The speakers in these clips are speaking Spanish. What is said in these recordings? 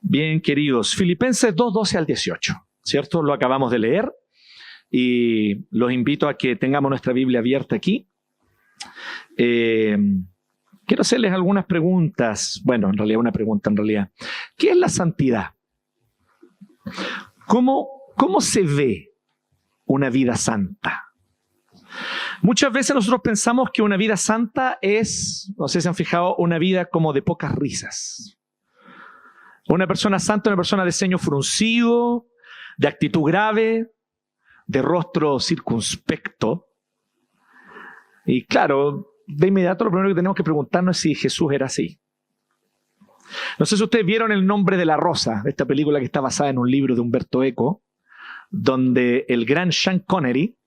Bien, queridos, Filipenses 2, 12 al 18, ¿cierto? Lo acabamos de leer y los invito a que tengamos nuestra Biblia abierta aquí. Quiero hacerles algunas preguntas. Bueno, en realidad una pregunta, ¿Qué es la santidad? ¿Cómo se ve una vida santa? Muchas veces nosotros pensamos que una vida santa es, no sé si han fijado, una vida como de pocas risas. Una persona santa es una persona de ceño fruncido, de actitud grave, de rostro circunspecto. Y claro, de inmediato lo primero que tenemos que preguntarnos es si Jesús era así. No sé si ustedes vieron El nombre de la rosa, esta película que está basada en un libro de Umberto Eco, donde el gran Sean Connery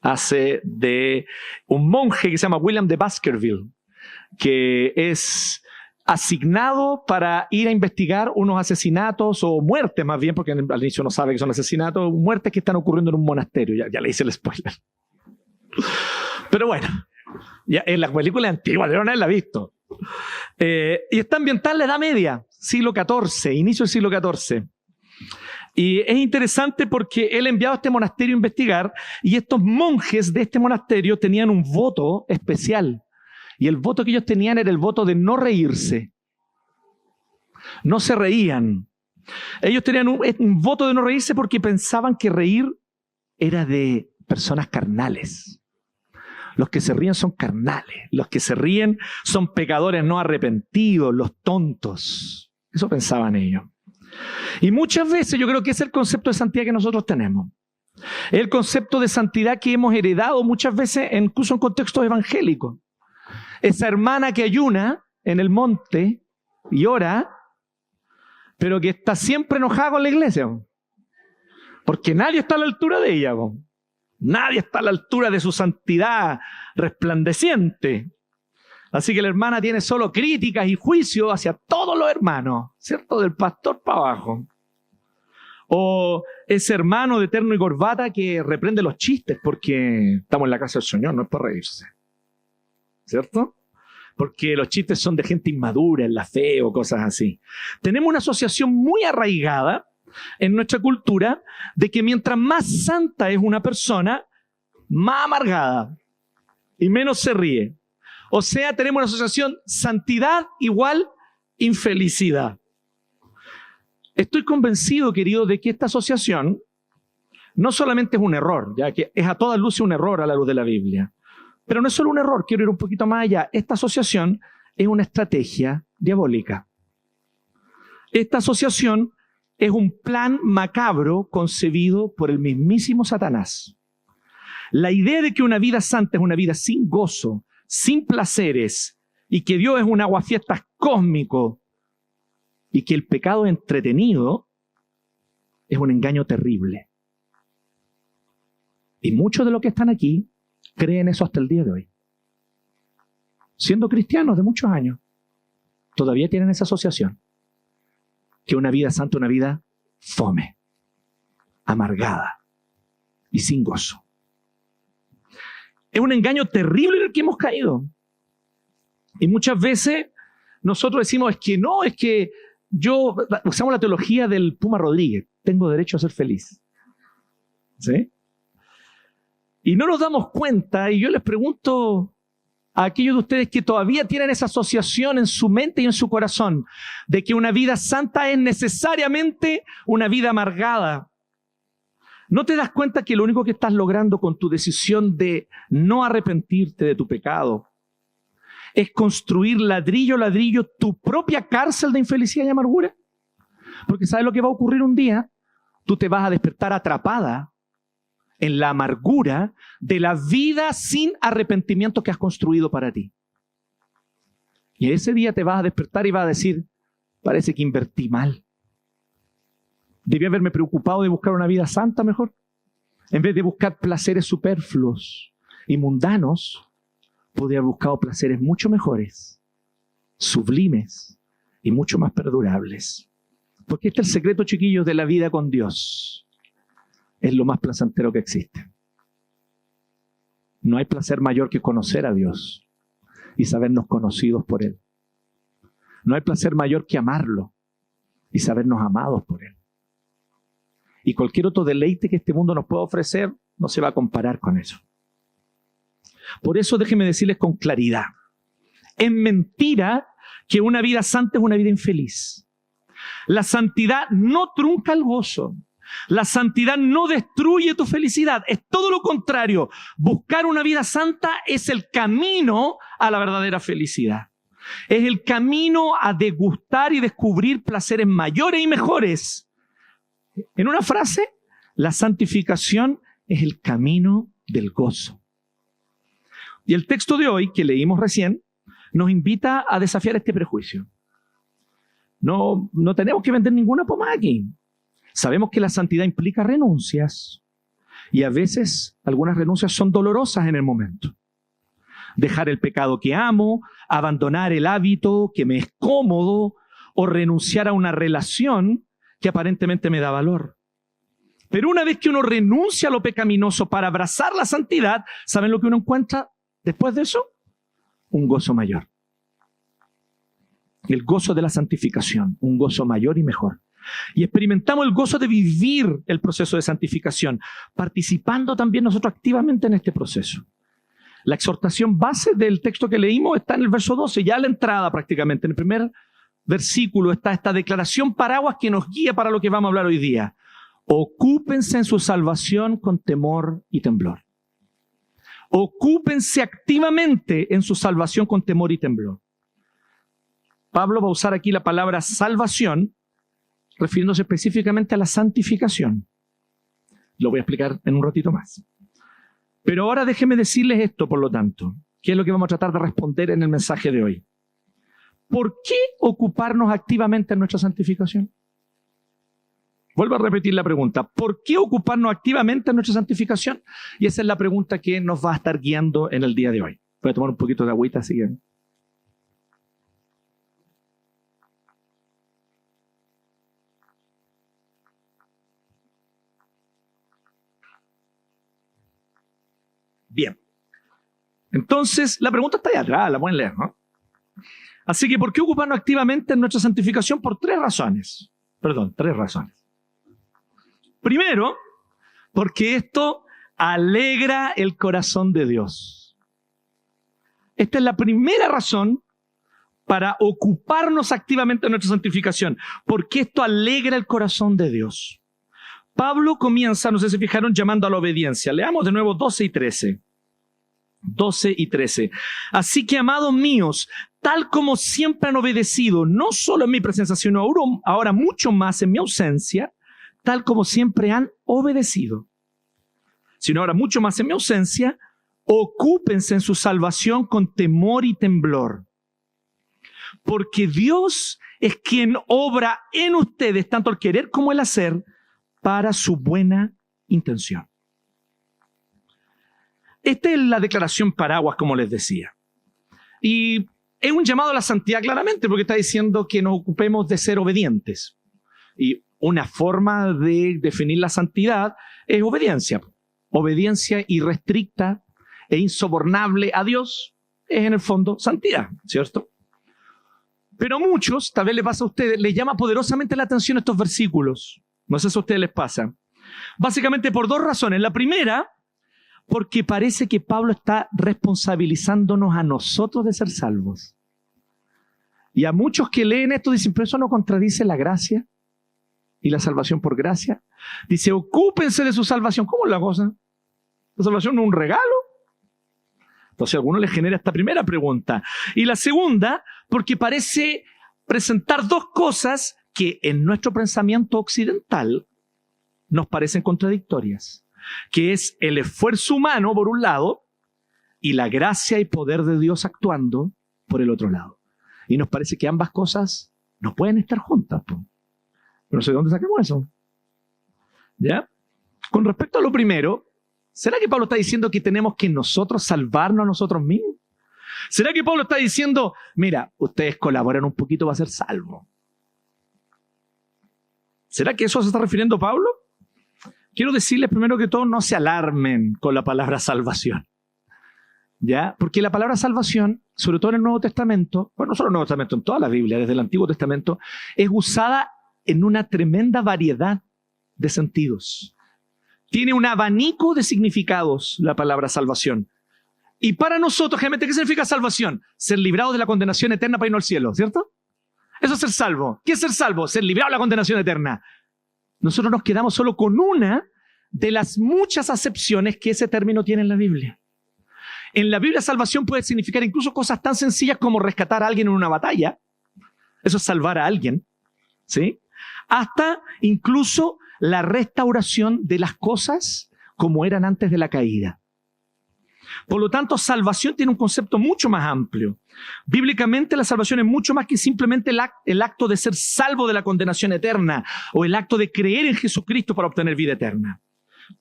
hace de un monje que se llama William de Baskerville, que es asignado para ir a investigar unos asesinatos o muertes más bien, porque al inicio no sabe que son asesinatos, muertes que están ocurriendo en un monasterio. Ya le hice el spoiler. Pero bueno, ya en la película antigua, de nadie la ha visto. Y está ambientada en la Edad Media, siglo XIV, inicio del siglo XIV. Y es interesante porque él enviado a este monasterio a investigar y estos monjes de este monasterio tenían un voto especial. Y el voto que ellos tenían era el voto de no reírse. No se reían. Ellos tenían un voto de no reírse porque pensaban que reír era de personas carnales. Los que se ríen son carnales. Los que se ríen son pecadores no arrepentidos, los tontos. Eso pensaban ellos. Y muchas veces yo creo que es el concepto de santidad que nosotros tenemos. El concepto de santidad que hemos heredado muchas veces, incluso en contextos evangélicos. Esa hermana que ayuna en el monte y ora, pero que está siempre enojada con la iglesia. Porque nadie está a la altura de ella. Nadie está a la altura de su santidad resplandeciente. Así que la hermana tiene solo críticas y juicios hacia todos los hermanos, ¿cierto? Del pastor para abajo. O ese hermano de terno y corbata que reprende los chistes porque estamos en la casa del Señor, no es para reírse. ¿Cierto? Porque los chistes son de gente inmadura en la fe o cosas así. Tenemos una asociación muy arraigada en nuestra cultura de que mientras más santa es una persona, más amargada y menos se ríe. O sea, tenemos una asociación santidad igual infelicidad. Estoy convencido, querido, de que esta asociación no solamente es un error, ya que es a todas luces un error a la luz de la Biblia. Pero no es solo un error, quiero ir un poquito más allá. Esta asociación es una estrategia diabólica. Esta asociación es un plan macabro concebido por el mismísimo Satanás. La idea de que una vida santa es una vida sin gozo, sin placeres, y que Dios es un aguafiestas cósmico, y que el pecado es entretenido, es un engaño terrible. Y muchos de los que están aquí creen eso hasta el día de hoy. Siendo cristianos de muchos años, todavía tienen esa asociación. Que una vida santa es una vida fome, amargada y sin gozo. Es un engaño terrible en el que hemos caído. Y muchas veces nosotros decimos, es que yo, usamos la teología del Puma Rodríguez, tengo derecho a ser feliz. ¿Sí? Y no nos damos cuenta, y yo les pregunto a aquellos de ustedes que todavía tienen esa asociación en su mente y en su corazón, de que una vida santa es necesariamente una vida amargada. ¿No te das cuenta que lo único que estás logrando con tu decisión de no arrepentirte de tu pecado es construir ladrillo a ladrillo tu propia cárcel de infelicidad y amargura? Porque ¿sabes lo que va a ocurrir un día? Tú te vas a despertar atrapada en la amargura de la vida sin arrepentimiento que has construido para ti. Y ese día te vas a despertar y vas a decir, parece que invertí mal, Debí haberme preocupado de buscar una vida santa mejor. En vez de buscar placeres superfluos y mundanos, podría haber buscado placeres mucho mejores, sublimes y mucho más perdurables. Porque este es el secreto, chiquillos, de la vida con Dios. Es lo más placentero que existe. No hay placer mayor que conocer a Dios y sabernos conocidos por Él. No hay placer mayor que amarlo y sabernos amados por Él. Y cualquier otro deleite que este mundo nos pueda ofrecer no se va a comparar con eso. Por eso déjenme decirles con claridad. Es mentira que una vida santa es una vida infeliz. La santidad no trunca el gozo. La santidad no destruye tu felicidad. Es todo lo contrario. Buscar una vida santa es el camino a la verdadera felicidad. Es el camino a degustar y descubrir placeres mayores y mejores. En una frase, la santificación es el camino del gozo. Y el texto de hoy, que leímos recién, nos invita a desafiar este prejuicio. No tenemos que vender ninguna pomada aquí. Sabemos que la santidad implica renuncias. Y a veces algunas renuncias son dolorosas en el momento. Dejar el pecado que amo, abandonar el hábito que me es cómodo, o renunciar a una relación que aparentemente me da valor. Pero una vez que uno renuncia a lo pecaminoso para abrazar la santidad, ¿saben lo que uno encuentra después de eso? Un gozo mayor. El gozo de la santificación, un gozo mayor y mejor. Y experimentamos el gozo de vivir el proceso de santificación, participando también nosotros activamente en este proceso. La exhortación base del texto que leímos está en el verso 12, ya a la entrada prácticamente, en el primer versículo está esta declaración paraguas que nos guía para lo que vamos a hablar hoy día. Ocúpense en su salvación con temor y temblor. Ocúpense activamente en su salvación con temor y temblor. Pablo va a usar aquí la palabra salvación, refiriéndose específicamente a la santificación. Lo voy a explicar en un ratito más. Pero ahora déjenme decirles esto, por lo tanto, que es lo que vamos a tratar de responder en el mensaje de hoy. ¿Por qué ocuparnos activamente en nuestra santificación? Vuelvo a repetir la pregunta. ¿Por qué ocuparnos activamente en nuestra santificación? Y esa es la pregunta que nos va a estar guiando en el día de hoy. Voy a tomar un poquito de agüita, así que... Bien. Entonces, la pregunta está ahí atrás, la pueden leer, ¿no? Así que, ¿por qué ocuparnos activamente en nuestra santificación? Por tres razones. Primero, porque esto alegra el corazón de Dios. Esta es la primera razón para ocuparnos activamente en nuestra santificación, porque esto alegra el corazón de Dios. Pablo comienza, no sé si fijaron, llamando a la obediencia. Leamos de nuevo 12 y 13. 12 y 13. Así que, amados míos, tal como siempre han obedecido, no solo en mi presencia, sino ahora mucho más en mi ausencia, tal como siempre han obedecido, sino ahora mucho más en mi ausencia, ocúpense en su salvación con temor y temblor. Porque Dios es quien obra en ustedes, tanto el querer como el hacer, para su buena intención. Esta es la declaración paraguas, como les decía. Y es un llamado a la santidad claramente, porque está diciendo que nos ocupemos de ser obedientes. Y una forma de definir la santidad es obediencia. Obediencia irrestricta e insobornable a Dios es en el fondo santidad, ¿cierto? Pero a muchos, tal vez les pasa a ustedes, les llama poderosamente la atención estos versículos. No sé si a ustedes les pasa. Básicamente por dos razones. La primera, porque parece que Pablo está responsabilizándonos a nosotros de ser salvos. Y a muchos que leen esto dicen, pero eso no contradice la gracia y la salvación por gracia. Dice, ocúpense de su salvación. ¿Cómo es la cosa? ¿La salvación no es un regalo? Entonces a algunos les genera esta primera pregunta. Y la segunda, porque parece presentar dos cosas que en nuestro pensamiento occidental nos parecen contradictorias, que es el esfuerzo humano por un lado y la gracia y poder de Dios actuando por el otro lado. Y nos parece que ambas cosas no pueden estar juntas. No sé de dónde sacamos eso. ¿Ya? Con respecto a lo primero, ¿será que Pablo está diciendo que tenemos que nosotros salvarnos a nosotros mismos? ¿Será que Pablo está diciendo, mira, ustedes colaboran un poquito para ser salvos? ¿Será que eso se está refiriendo Pablo? Quiero decirles primero que todo, no se alarmen con la palabra salvación. ¿Ya? Porque la palabra salvación, sobre todo en el Nuevo Testamento, bueno, no solo en el Nuevo Testamento, en toda la Biblia, desde el Antiguo Testamento, es usada en una tremenda variedad de sentidos. Tiene un abanico de significados la palabra salvación. Y para nosotros, generalmente, ¿qué significa salvación? Ser librados de la condenación eterna para irnos al cielo, ¿cierto? Eso es ser salvo. ¿Qué es ser salvo? Ser librado de la condenación eterna. Nosotros nos quedamos solo con una de las muchas acepciones que ese término tiene en la Biblia. En la Biblia, salvación puede significar incluso cosas tan sencillas como rescatar a alguien en una batalla. Eso es salvar a alguien, ¿sí? Hasta incluso la restauración de las cosas como eran antes de la caída. Por lo tanto, salvación tiene un concepto mucho más amplio. Bíblicamente, la salvación es mucho más que simplemente el acto de ser salvo de la condenación eterna o el acto de creer en Jesucristo para obtener vida eterna.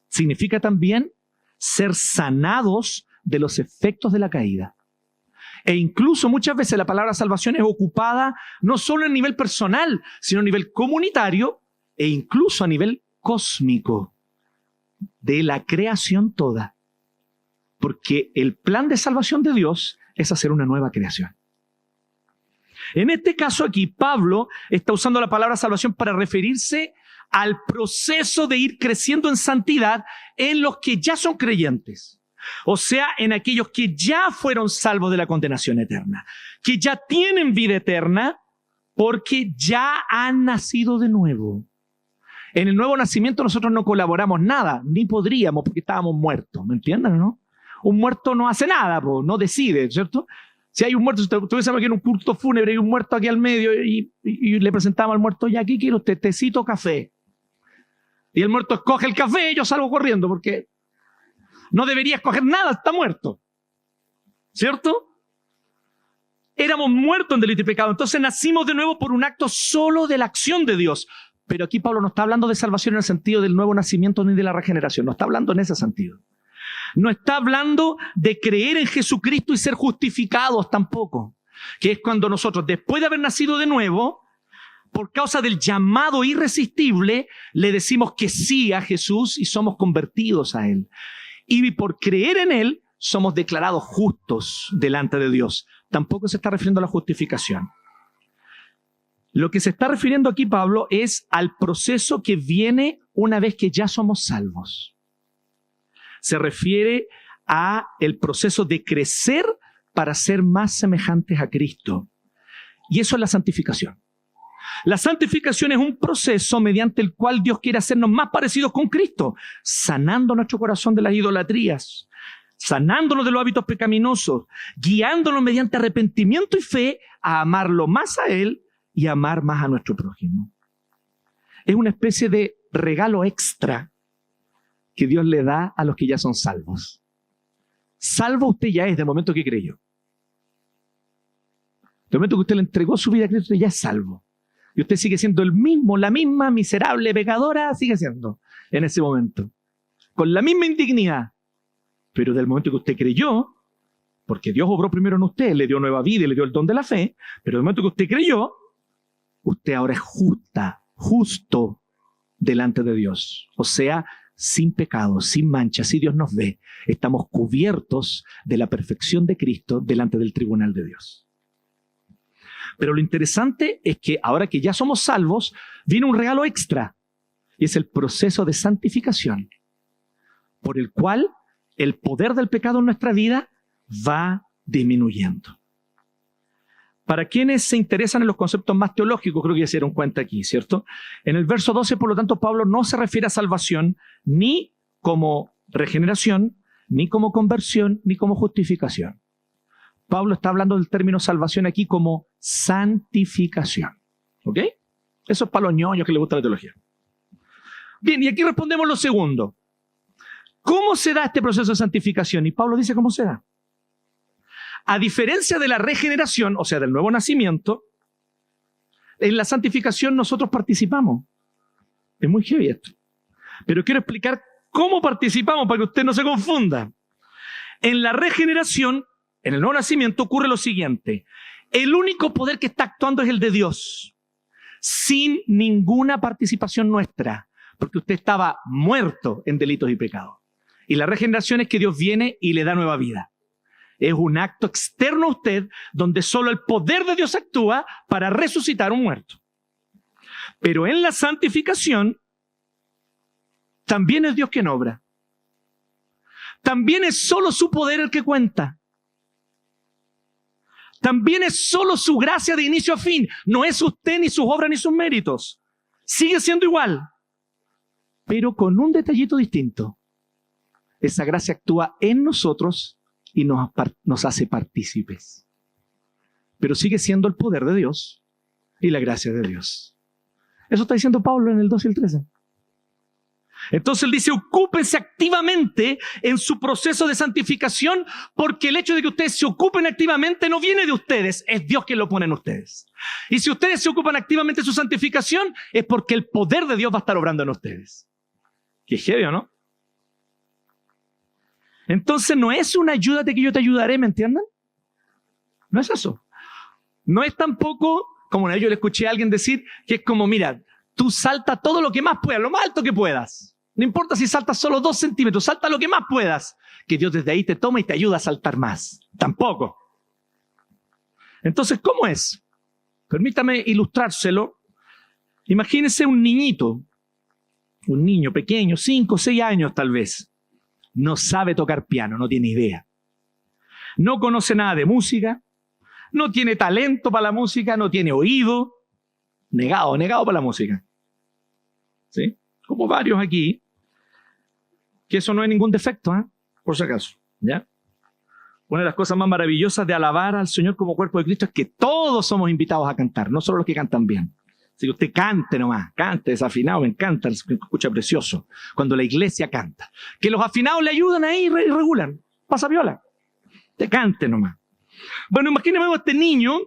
Significa también ser sanados de los efectos de la caída. E incluso muchas veces la palabra salvación es ocupada no solo a nivel personal, sino a nivel comunitario e incluso a nivel cósmico de la creación toda. Porque el plan de salvación de Dios es hacer una nueva creación. En este caso aquí, Pablo está usando la palabra salvación para referirse al proceso de ir creciendo en santidad en los que ya son creyentes. O sea, en aquellos que ya fueron salvos de la condenación eterna, que ya tienen vida eterna porque ya han nacido de nuevo. En el nuevo nacimiento nosotros no colaboramos nada, ni podríamos porque estábamos muertos, ¿me entienden, no? Un muerto no hace nada, no decide, ¿cierto? Si hay un muerto, si estuviésemos aquí en un culto fúnebre y un muerto aquí al medio y le presentamos al muerto, ya, ¿qué quiere usted? ¿Tecito o café? Y el muerto escoge el café y yo salgo corriendo porque no debería escoger nada, está muerto. ¿Cierto? Éramos muertos en delito y pecado, entonces nacimos de nuevo por un acto solo de la acción de Dios. Pero aquí Pablo no está hablando de salvación en el sentido del nuevo nacimiento ni de la regeneración, no está hablando en ese sentido. No está hablando de creer en Jesucristo y ser justificados tampoco, que es cuando nosotros, después de haber nacido de nuevo, por causa del llamado irresistible, le decimos que sí a Jesús y somos convertidos a Él. Y por creer en Él, somos declarados justos delante de Dios. Tampoco se está refiriendo a la justificación. Lo que se está refiriendo aquí Pablo es al proceso que viene una vez que ya somos salvos. Se refiere a el proceso de crecer para ser más semejantes a Cristo. Y eso es la santificación. La santificación es un proceso mediante el cual Dios quiere hacernos más parecidos con Cristo, sanando nuestro corazón de las idolatrías, sanándonos de los hábitos pecaminosos, guiándonos mediante arrepentimiento y fe a amarlo más a Él y amar más a nuestro prójimo. Es una especie de regalo extra que Dios le da a los que ya son salvos. Salvo usted ya es del momento que creyó. Del momento que usted le entregó su vida a Cristo, ya es salvo. Y usted sigue siendo el mismo, la misma miserable pecadora, sigue siendo en ese momento. Con la misma indignidad. Pero del momento que usted creyó, porque Dios obró primero en usted, le dio nueva vida y le dio el don de la fe, pero del momento que usted creyó, usted ahora es justo delante de Dios. O sea, sin pecado, sin mancha, si Dios nos ve, estamos cubiertos de la perfección de Cristo delante del tribunal de Dios. Pero lo interesante es que ahora que ya somos salvos, viene un regalo extra, y es el proceso de santificación, por el cual el poder del pecado en nuestra vida va disminuyendo. Para quienes se interesan en los conceptos más teológicos, creo que ya se dieron cuenta aquí, ¿cierto? En el verso 12, por lo tanto, Pablo no se refiere a salvación ni como regeneración, ni como conversión, ni como justificación. Pablo está hablando del término salvación aquí como santificación. ¿Ok? Eso es para los ñoños que les gusta la teología. Bien, y aquí respondemos lo segundo. ¿Cómo se da este proceso de santificación? Y Pablo dice cómo se da. A diferencia de la regeneración, o sea, del nuevo nacimiento, en la santificación nosotros participamos. Es muy heavy esto. Pero quiero explicar cómo participamos para que usted no se confunda. En la regeneración, en el nuevo nacimiento, ocurre lo siguiente. El único poder que está actuando es el de Dios, sin ninguna participación nuestra, porque usted estaba muerto en delitos y pecados. Y la regeneración es que Dios viene y le da nueva vida. Es un acto externo a usted, donde solo el poder de Dios actúa para resucitar a un muerto. Pero en la santificación, también es Dios quien obra. También es solo su poder el que cuenta. También es solo su gracia de inicio a fin. No es usted, ni sus obras, ni sus méritos. Sigue siendo igual, pero con un detallito distinto. Esa gracia actúa en nosotros y nos hace partícipes. Pero sigue siendo el poder de Dios y la gracia de Dios. Eso está diciendo Pablo en el 2 y el 13. Entonces él dice, ocúpense activamente en su proceso de santificación, porque el hecho de que ustedes se ocupen activamente no viene de ustedes, es Dios quien lo pone en ustedes. Y si ustedes se ocupan activamente en su santificación, es porque el poder de Dios va a estar obrando en ustedes. Qué heavy, ¿no? Entonces no es una ayuda de que yo te ayudaré, ¿me entienden? No es eso. No es tampoco, como una vez yo le escuché a alguien decir, que es como, mira, tú salta todo lo que más puedas, lo más alto que puedas. No importa si saltas solo 2 centímetros, salta lo que más puedas. Que Dios desde ahí te toma y te ayuda a saltar más. Tampoco. Entonces, ¿cómo es? Permítame ilustrárselo. Imagínense un niñito, un niño pequeño, 5 o 6 años tal vez. No sabe tocar piano, no tiene idea. No conoce nada de música, no tiene talento para la música, no tiene oído. Negado para la música. ¿Sí? Como varios aquí, que eso no es ningún defecto, ¿eh? Por si acaso, ¿ya? Una de las cosas más maravillosas de alabar al Señor como cuerpo de Cristo es que todos somos invitados a cantar, no solo los que cantan bien. Si usted cante nomás, cante desafinado, me encanta, se escucha precioso. Cuando la iglesia canta. Que los afinados le ayudan ahí y regulan. Pasa viola. Te cante nomás. Bueno, imagínese a este niño,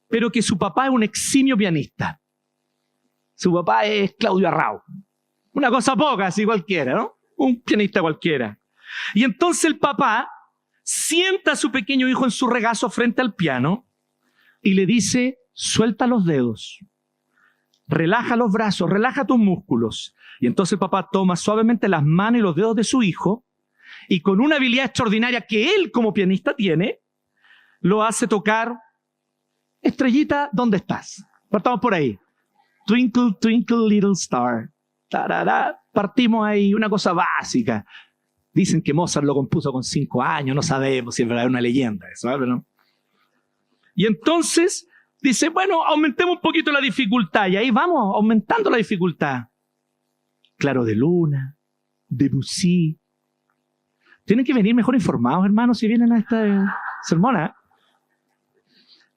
pero que su papá es un eximio pianista. Su papá es Claudio Arrau. Una cosa poca, así cualquiera, ¿no? Un pianista cualquiera. Y entonces el papá sienta a su pequeño hijo en su regazo frente al piano y le dice, suelta los dedos. Relaja los brazos, relaja tus músculos. Y entonces el papá toma suavemente las manos y los dedos de su hijo y con una habilidad extraordinaria que él como pianista tiene, lo hace tocar Estrellita, ¿dónde estás? Partamos por ahí. Twinkle, twinkle, little star. Tarara. Partimos ahí, una cosa básica. Dicen que Mozart lo compuso con 5 años, no sabemos si es verdad, es una leyenda eso, ¿sabes? ¿No? Y entonces dice, bueno, aumentemos un poquito la dificultad. Y ahí vamos, aumentando la dificultad. Claro de Luna, Debussy. Tienen que venir mejor informados, hermanos, si vienen a esta sermona.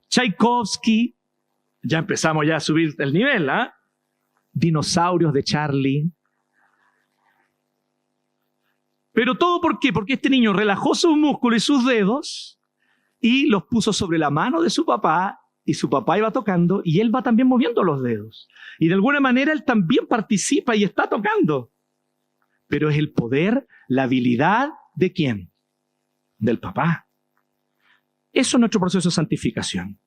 Tchaikovsky. Ya empezamos ya a subir el nivel, ¿ah? Dinosaurios de Charlie. Pero todo ¿por qué? Porque este niño relajó sus músculos y sus dedos y los puso sobre la mano de su papá y su papá iba tocando y él va también moviendo los dedos. Y de alguna manera él también participa y está tocando. Pero es el poder, la habilidad ¿de quién? Del papá. Eso es nuestro proceso de santificación.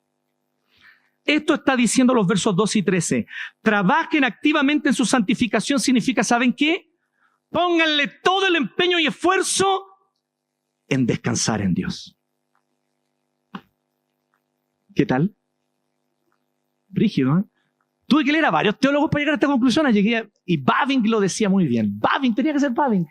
Esto está diciendo los versos 2 y 13. Trabajen activamente en su santificación significa, ¿saben qué? Pónganle todo el empeño y esfuerzo en descansar en Dios. ¿Qué tal? Brígido, ¿eh? Tuve que leer a varios teólogos para llegar a esta conclusión. Y Bavinck lo decía muy bien. Bavinck, tenía que ser Bavinck.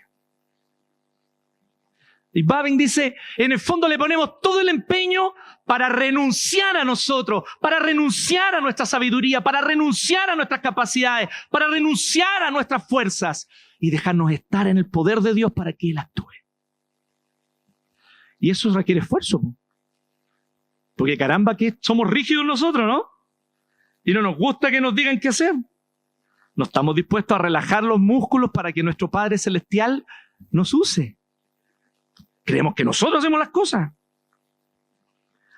Y Bavinck dice, en el fondo le ponemos todo el empeño para renunciar a nosotros, para renunciar a nuestra sabiduría, para renunciar a nuestras capacidades, para renunciar a nuestras fuerzas y dejarnos estar en el poder de Dios para que Él actúe. Y eso requiere esfuerzo. Porque caramba que somos rígidos nosotros, ¿no? Y no nos gusta que nos digan qué hacer. No estamos dispuestos a relajar los músculos para que nuestro Padre Celestial nos use. Creemos que nosotros hacemos las cosas.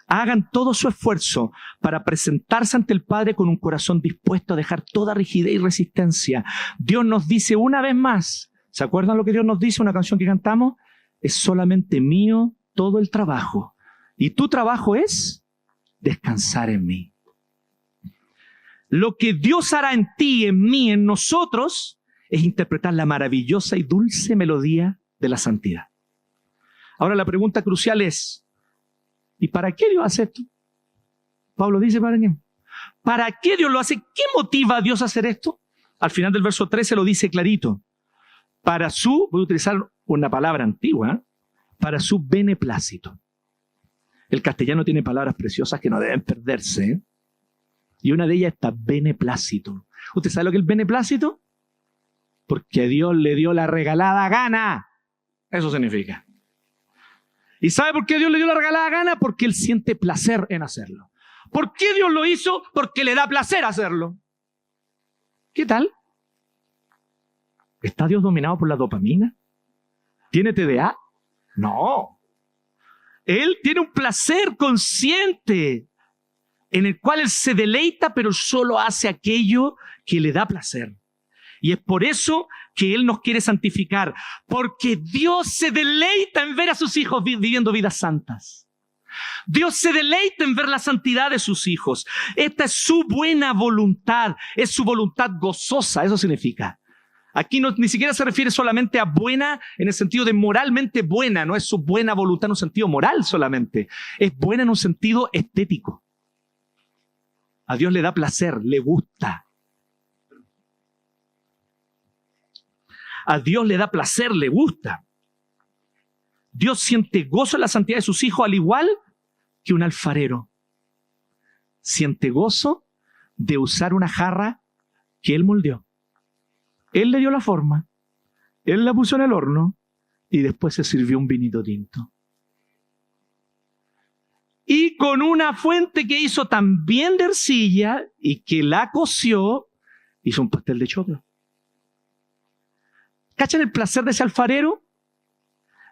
hagan todo su esfuerzo para presentarse ante el Padre con un corazón dispuesto a dejar toda rigidez y resistencia. Dios nos dice una vez más, ¿se acuerdan lo que Dios nos dice? Una canción que cantamos, es solamente mío todo el trabajo. Y tu trabajo es descansar en mí. Lo que Dios hará en ti, en mí, en nosotros, es interpretar la maravillosa y dulce melodía de la santidad. Ahora la pregunta crucial es, ¿y para qué Dios hace esto? Pablo dice, ¿para qué? ¿Para qué Dios lo hace? ¿Qué motiva a Dios a hacer esto? Al final del verso 13 lo dice clarito. Para su, voy a utilizar una palabra antigua, para su beneplácito. El castellano tiene palabras preciosas que no deben perderse. Y una de ellas está beneplácito. ¿Usted sabe lo que es el beneplácito? Porque Dios le dio la regalada gana. Eso significa. ¿Y sabe por qué Dios le dio la regalada gana? Porque Él siente placer en hacerlo. ¿Por qué Dios lo hizo? Porque le da placer hacerlo. ¿Qué tal? ¿Está Dios dominado por la dopamina? ¿Tiene TDA? No. Él tiene un placer consciente en el cual Él se deleita, pero solo hace aquello que le da placer. Y es por eso que Él nos quiere santificar, porque Dios se deleita en ver a sus hijos viviendo vidas santas. Dios se deleita en ver la santidad de sus hijos. Esta es su buena voluntad, es su voluntad gozosa, eso significa. Aquí ni siquiera se refiere solamente a buena en el sentido de moralmente buena, no es su buena voluntad en un sentido moral solamente, es buena en un sentido estético. A Dios le da placer, le gusta. A Dios le da placer, le gusta. Dios siente gozo en la santidad de sus hijos, al igual que un alfarero. Siente gozo de usar una jarra que Él moldeó. Él le dio la forma, Él la puso en el horno y después se sirvió un vinito tinto. Y con una fuente que hizo también de arcilla y que la coció, hizo un pastel de choclo. ¿Cachan el placer de ese alfarero?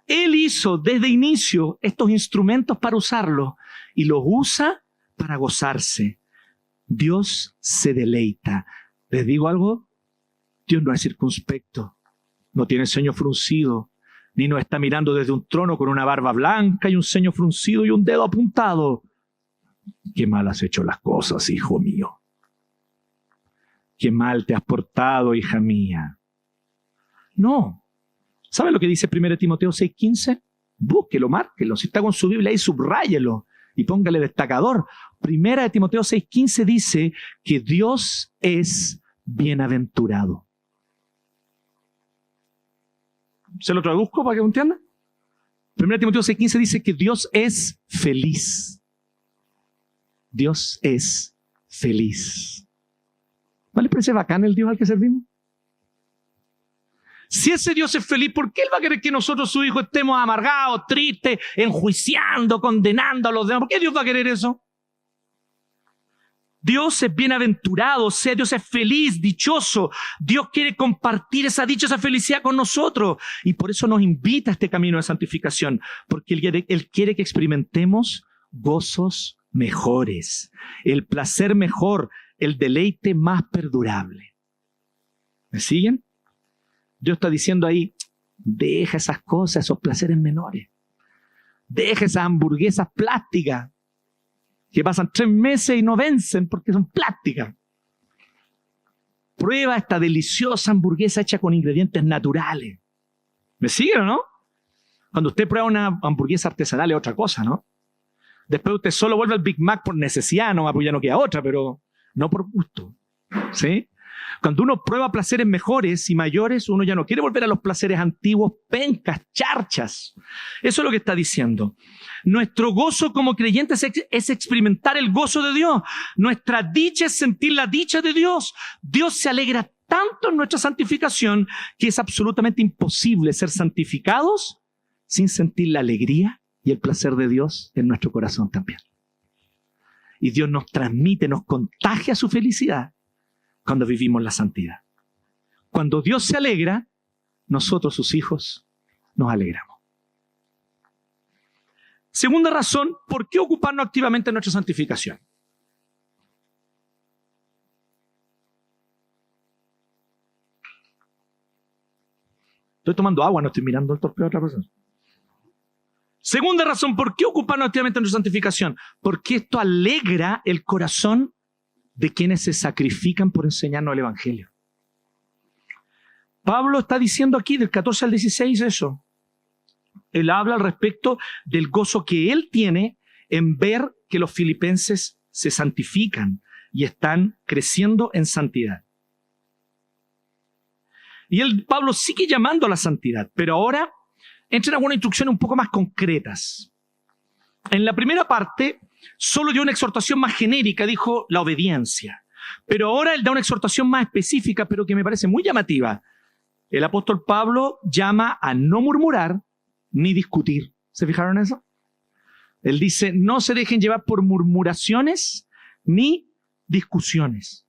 Él hizo desde inicio estos instrumentos para usarlos y los usa para gozarse. Dios se deleita. ¿Les digo algo? Dios no es circunspecto, no tiene el ceño fruncido, ni nos está mirando desde un trono con una barba blanca y un ceño fruncido y un dedo apuntado. Qué mal has hecho las cosas, hijo mío. Qué mal te has portado, hija mía. No. ¿Sabe lo que dice 1 Timoteo 6:15? Búsquelo, márquelo. Si está con su Biblia ahí, subráyelo y póngale destacador. 1 Timoteo 6:15 dice que Dios es bienaventurado. ¿Se lo traduzco para que entiendan? 1 Timoteo 6:15 dice que Dios es feliz. Dios es feliz. ¿No les parece bacán el Dios al que servimos? Si ese Dios es feliz, ¿por qué Él va a querer que nosotros, sus hijos, estemos amargados, tristes, enjuiciando, condenando a los demás? ¿Por qué Dios va a querer eso? Dios es bienaventurado, Dios es feliz, dichoso. Dios quiere compartir esa dicha, esa felicidad con nosotros. Y por eso nos invita a este camino de santificación. Porque Él quiere que experimentemos gozos mejores, el placer mejor, el deleite más perdurable. ¿Me siguen? Dios está diciendo ahí, deja esas cosas, esos placeres menores. Deja esas hamburguesas plásticas que pasan 3 meses y no vencen porque son plásticas. Prueba esta deliciosa hamburguesa hecha con ingredientes naturales. ¿Me siguen o no? Cuando usted prueba una hamburguesa artesanal es otra cosa, ¿no? Después usted solo vuelve al Big Mac por necesidad, no, pues ya no queda otra, pero no por gusto. ¿Sí? Cuando uno prueba placeres mejores y mayores, uno ya no quiere volver a los placeres antiguos, pencas, charchas. Eso es lo que está diciendo. Nuestro gozo como creyentes es experimentar el gozo de Dios. Nuestra dicha es sentir la dicha de Dios. Dios se alegra tanto en nuestra santificación que es absolutamente imposible ser santificados sin sentir la alegría y el placer de Dios en nuestro corazón también. Y Dios nos transmite, nos contagia su felicidad cuando vivimos la santidad. Cuando Dios se alegra, nosotros, sus hijos, nos alegramos. Segunda razón, ¿por qué ocuparnos activamente en nuestra santificación? Estoy tomando agua, no estoy mirando el torpeo de otra persona. Segunda razón, ¿por qué ocuparnos activamente en nuestra santificación? Porque esto alegra el corazón de quienes se sacrifican por enseñarnos el Evangelio. Pablo está diciendo aquí del 14 al 16 eso. Él habla al respecto del gozo que él tiene en ver que los filipenses se santifican y están creciendo en santidad. Y Pablo sigue llamando a la santidad, pero ahora entra en algunas instrucciones un poco más concretas. En la primera parte, solo dio una exhortación más genérica, dijo la obediencia. Pero ahora él da una exhortación más específica, pero que me parece muy llamativa. El apóstol Pablo llama a no murmurar ni discutir. ¿Se fijaron en eso? Él dice, no se dejen llevar por murmuraciones ni discusiones.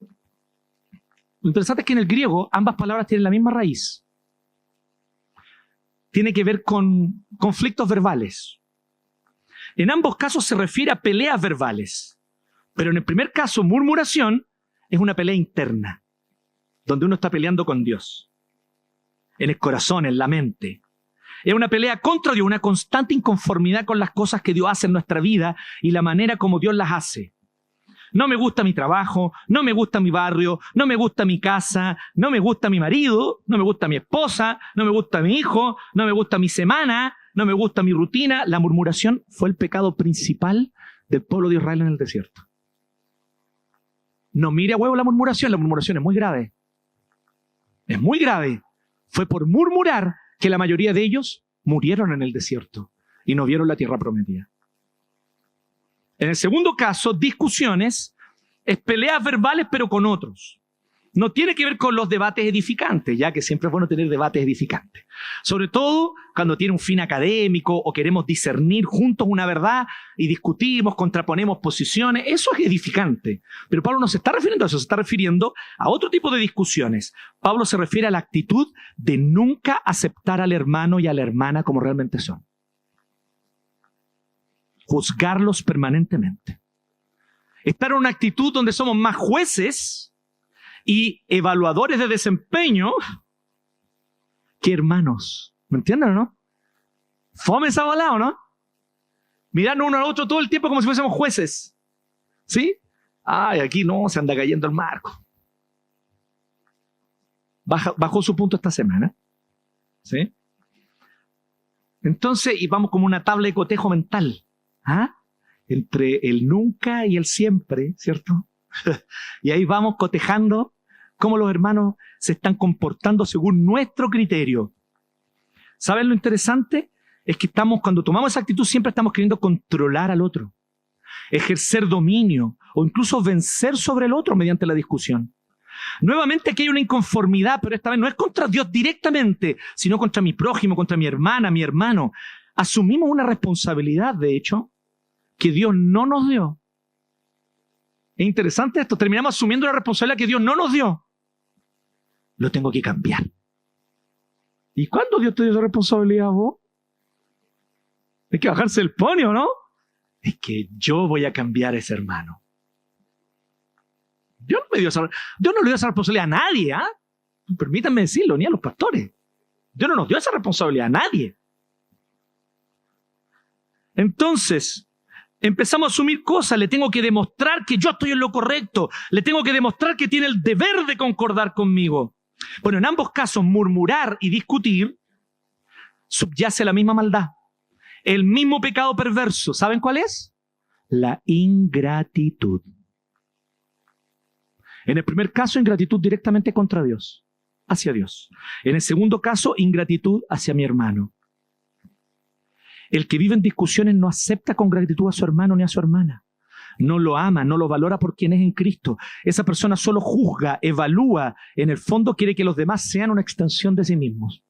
Lo interesante es que en el griego ambas palabras tienen la misma raíz. Tiene que ver con conflictos verbales. En ambos casos se refiere a peleas verbales. Pero en el primer caso, murmuración es una pelea interna, donde uno está peleando con Dios. En el corazón, en la mente. Es una pelea contra Dios, una constante inconformidad con las cosas que Dios hace en nuestra vida y la manera como Dios las hace. No me gusta mi trabajo, no me gusta mi barrio, no me gusta mi casa, no me gusta mi marido, no me gusta mi esposa, no me gusta mi hijo, no me gusta mi semana, no me gusta mi rutina. La murmuración fue el pecado principal del pueblo de Israel en el desierto. No mire a huevo la murmuración es muy grave. Es muy grave. Fue por murmurar que la mayoría de ellos murieron en el desierto y no vieron la tierra prometida. En el segundo caso, discusiones, es peleas verbales pero con otros. No tiene que ver con los debates edificantes, ya que siempre es bueno tener debates edificantes. Sobre todo cuando tiene un fin académico o queremos discernir juntos una verdad y discutimos, contraponemos posiciones. Eso es edificante. Pero Pablo no se está refiriendo a eso, se está refiriendo a otro tipo de discusiones. Pablo se refiere a la actitud de nunca aceptar al hermano y a la hermana como realmente son. Juzgarlos permanentemente. Estar en una actitud donde somos más jueces y evaluadores de desempeño que hermanos. ¿Me entienden o no? Fome esa bola, ¿o no? Mirarnos uno al otro todo el tiempo como si fuésemos jueces. ¿Sí? Ay, aquí no, se anda cayendo el marco. Bajó su punto esta semana. ¿Sí? Entonces, y vamos como una tabla de cotejo mental. ¿Ah? Entre el nunca y el siempre, ¿cierto? Y ahí vamos cotejando cómo los hermanos se están comportando según nuestro criterio. ¿Saben lo interesante? Es que cuando tomamos esa actitud siempre estamos queriendo controlar al otro, ejercer dominio o incluso vencer sobre el otro mediante la discusión. Nuevamente aquí hay una inconformidad, pero esta vez no es contra Dios directamente, sino contra mi prójimo, contra mi hermana, mi hermano. Asumimos una responsabilidad, de hecho, que Dios no nos dio. Es interesante esto, terminamos asumiendo una responsabilidad que Dios no nos dio. Lo tengo que cambiar. ¿Y cuándo Dios te dio esa responsabilidad a vos? Hay que bajarse el ponio, ¿no? Es que yo voy a cambiar a ese hermano. Dios no le dio esa responsabilidad a nadie, ¿ah? Permítanme decirlo, ni a los pastores. Dios no nos dio esa responsabilidad a nadie. Entonces, empezamos a asumir cosas, le tengo que demostrar que yo estoy en lo correcto, le tengo que demostrar que tiene el deber de concordar conmigo. Bueno, en ambos casos, murmurar y discutir subyace la misma maldad, el mismo pecado perverso. ¿Saben cuál es? La ingratitud. En el primer caso, ingratitud directamente contra Dios, hacia Dios. En el segundo caso, ingratitud hacia mi hermano. El que vive en discusiones no acepta con gratitud a su hermano ni a su hermana. No lo ama, no lo valora por quien es en Cristo. Esa persona solo juzga, evalúa. En el fondo quiere que los demás sean una extensión de sí mismos.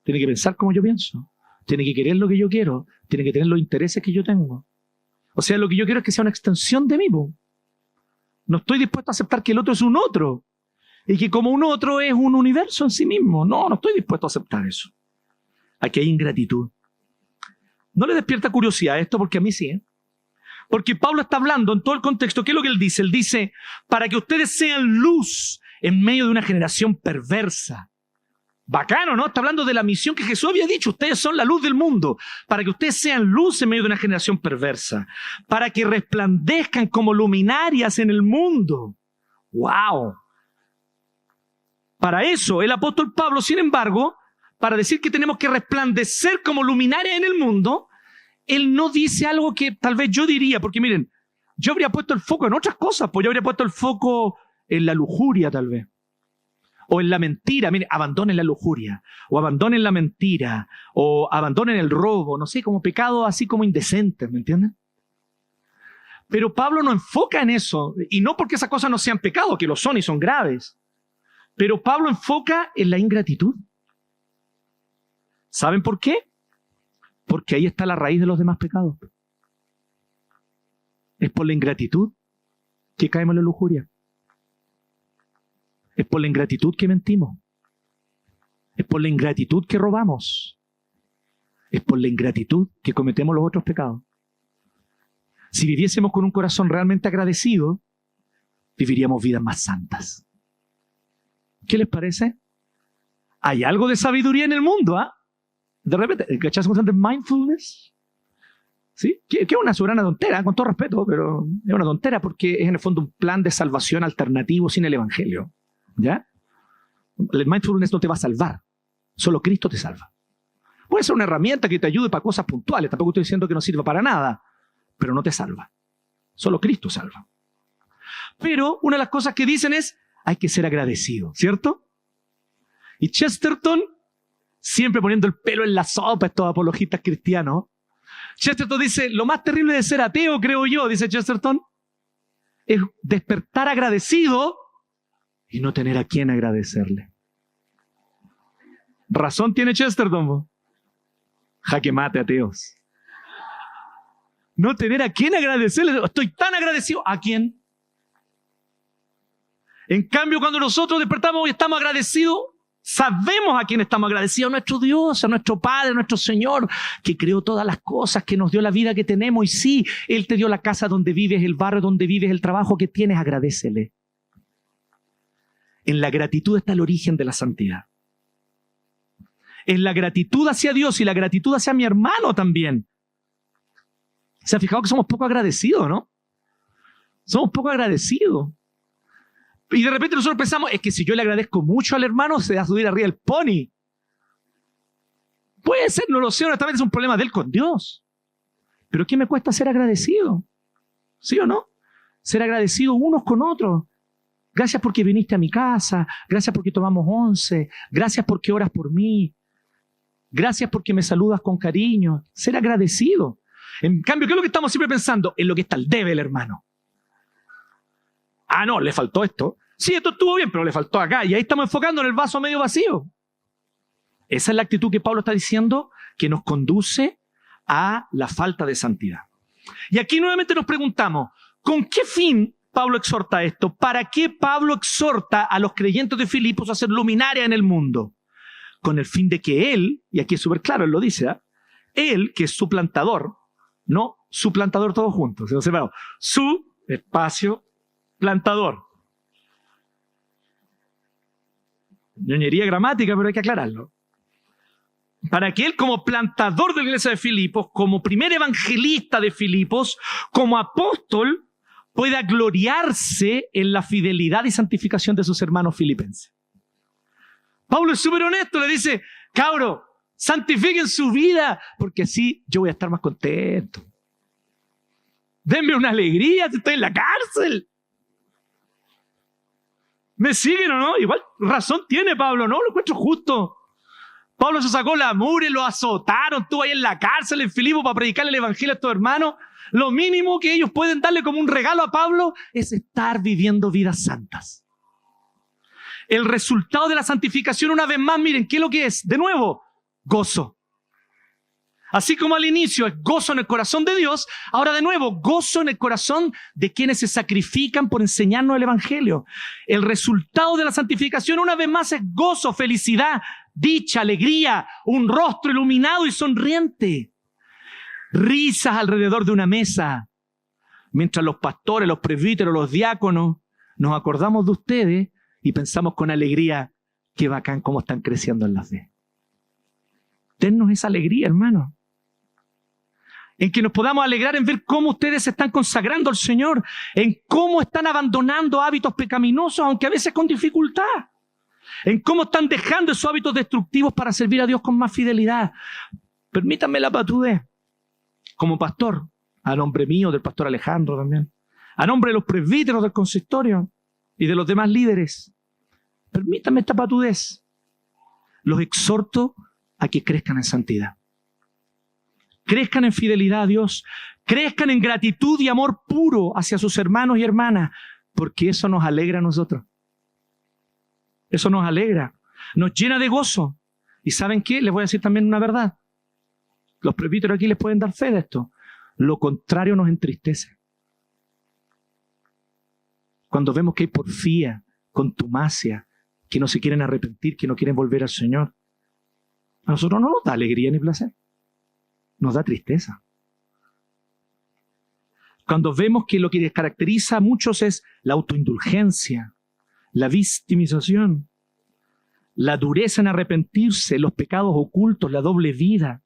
Tiene que pensar como yo pienso. Tiene que querer lo que yo quiero. Tiene que tener los intereses que yo tengo. O sea, lo que yo quiero es que sea una extensión de mí. No estoy dispuesto a aceptar que el otro es un otro. Y que como un otro es un universo en sí mismo. No estoy dispuesto a aceptar eso. Aquí hay ingratitud. ¿No le despierta curiosidad esto? Porque a mí sí, ¿eh? Porque Pablo está hablando en todo el contexto. ¿Qué es lo que él dice? Él dice, para que ustedes sean luz en medio de una generación perversa. Bacano, ¿no? Está hablando de la misión que Jesús había dicho. Ustedes son la luz del mundo. Para que ustedes sean luz en medio de una generación perversa. Para que resplandezcan como luminarias en el mundo. ¡Wow! Para eso, el apóstol Pablo, sin embargo, para decir que tenemos que resplandecer como luminarias en el mundo, él no dice algo que tal vez yo diría, porque miren, yo habría puesto el foco en otras cosas, pues yo habría puesto el foco en la lujuria tal vez, o en la mentira. Miren, abandonen la lujuria, o abandonen la mentira, o abandonen el robo, no sé, como pecados así como indecentes, ¿me entienden? Pero Pablo no enfoca en eso, y no porque esas cosas no sean pecados, que lo son y son graves, pero Pablo enfoca en la ingratitud. ¿Saben por qué? Porque ahí está la raíz de los demás pecados. Es por la ingratitud que caemos en la lujuria. Es por la ingratitud que mentimos. Es por la ingratitud que robamos. Es por la ingratitud que cometemos los otros pecados. Si viviésemos con un corazón realmente agradecido, viviríamos vidas más santas. ¿Qué les parece? Hay algo de sabiduría en el mundo, ¿ah? De repente, ¿cachás de mindfulness? ¿Sí? Que es una soberana tontera, con todo respeto, pero es una tontera porque es en el fondo un plan de salvación alternativo sin el evangelio. ¿Ya? El mindfulness no te va a salvar, solo Cristo te salva. Puede ser una herramienta que te ayude para cosas puntuales, tampoco estoy diciendo que no sirva para nada, pero no te salva. Solo Cristo salva. Pero una de las cosas que dicen es, hay que ser agradecido, ¿cierto? Y Chesterton, siempre poniendo el pelo en la sopa, estos apologistas cristianos, Chesterton dice, lo más terrible de ser ateo, creo yo, dice Chesterton, es despertar agradecido y no tener a quién agradecerle. Razón tiene Chesterton. Jaque mate, ateos. No tener a quién agradecerle. Estoy tan agradecido. ¿A quién? En cambio, cuando nosotros despertamos y estamos agradecidos, sabemos a quién estamos agradecidos, a nuestro Dios, a nuestro Padre, a nuestro Señor, que creó todas las cosas, que nos dio la vida que tenemos. Y sí, Él te dio la casa donde vives, el barrio donde vives, el trabajo que tienes, agradécele. En la gratitud está el origen de la santidad. En la gratitud hacia Dios y la gratitud hacia mi hermano también. ¿Se han fijado que somos poco agradecidos, no? Somos poco agradecidos. Y de repente nosotros pensamos, es que si yo le agradezco mucho al hermano, se va a subir arriba el pony. Puede ser, no lo sé, honestamente es un problema de él con Dios. Pero ¿qué me cuesta ser agradecido? ¿Sí o no? Ser agradecido unos con otros. Gracias porque viniste a mi casa, gracias porque tomamos 11, gracias porque oras por mí, gracias porque me saludas con cariño. Ser agradecido. En cambio, ¿qué es lo que estamos siempre pensando? En lo que está el débil, hermano. Ah, no, le faltó esto. Sí, esto estuvo bien, pero le faltó acá. Y ahí estamos enfocando en el vaso medio vacío. Esa es la actitud que Pablo está diciendo que nos conduce a la falta de santidad. Y aquí nuevamente nos preguntamos, ¿con qué fin Pablo exhorta esto? ¿Para qué Pablo exhorta a los creyentes de Filipos a ser luminaria en el mundo? Con el fin de que él, y aquí es súper claro, él lo dice, ¿eh? Él, que es su plantador, no su plantador todos juntos, sino separado, su espacio plantador. Ñoñería gramática, pero hay que aclararlo. Para que él, como plantador de la iglesia de Filipos, como primer evangelista de Filipos, como apóstol, pueda gloriarse en la fidelidad y santificación de sus hermanos filipenses. Pablo es súper honesto, le dice, cabro, santifiquen su vida, porque así yo voy a estar más contento. Denme una alegría si estoy en la cárcel. ¿Me siguen o no? Igual razón tiene Pablo, ¿no? Lo encuentro justo. Pablo se sacó la mugre, lo azotaron, estuvo ahí en la cárcel en Filipos para predicarle el evangelio a estos hermanos. Lo mínimo que ellos pueden darle como un regalo a Pablo es estar viviendo vidas santas. El resultado de la santificación, una vez más, miren, ¿qué es lo que es? De nuevo, gozo. Así como al inicio es gozo en el corazón de Dios, ahora de nuevo, gozo en el corazón de quienes se sacrifican por enseñarnos el evangelio. El resultado de la santificación, una vez más, es gozo, felicidad, dicha, alegría, un rostro iluminado y sonriente. risas alrededor de una mesa, mientras los pastores, los presbíteros, los diáconos, nos acordamos de ustedes y pensamos con alegría, qué bacán cómo están creciendo en la fe. Dennos esa alegría, hermano. En que nos podamos alegrar en ver cómo ustedes se están consagrando al Señor, en cómo están abandonando hábitos pecaminosos, aunque a veces con dificultad, en cómo están dejando esos hábitos destructivos para servir a Dios con más fidelidad. Permítanme la patudez, como pastor, a nombre mío, del pastor Alejandro también, a nombre de los presbíteros del consistorio y de los demás líderes. Permítanme esta patudez. Los exhorto a que crezcan en santidad. Crezcan en fidelidad a Dios, crezcan en gratitud y amor puro hacia sus hermanos y hermanas, porque eso nos alegra a nosotros. Eso nos alegra, nos llena de gozo. ¿Y saben qué? Les voy a decir también una verdad. Los presbíteros aquí les pueden dar fe de esto. Lo contrario nos entristece. Cuando vemos que hay porfía, contumacia, que no se quieren arrepentir, que no quieren volver al Señor, a nosotros no nos da alegría ni placer. Nos da tristeza. Cuando vemos que lo que les caracteriza a muchos es la autoindulgencia, la victimización, la dureza en arrepentirse, los pecados ocultos, la doble vida.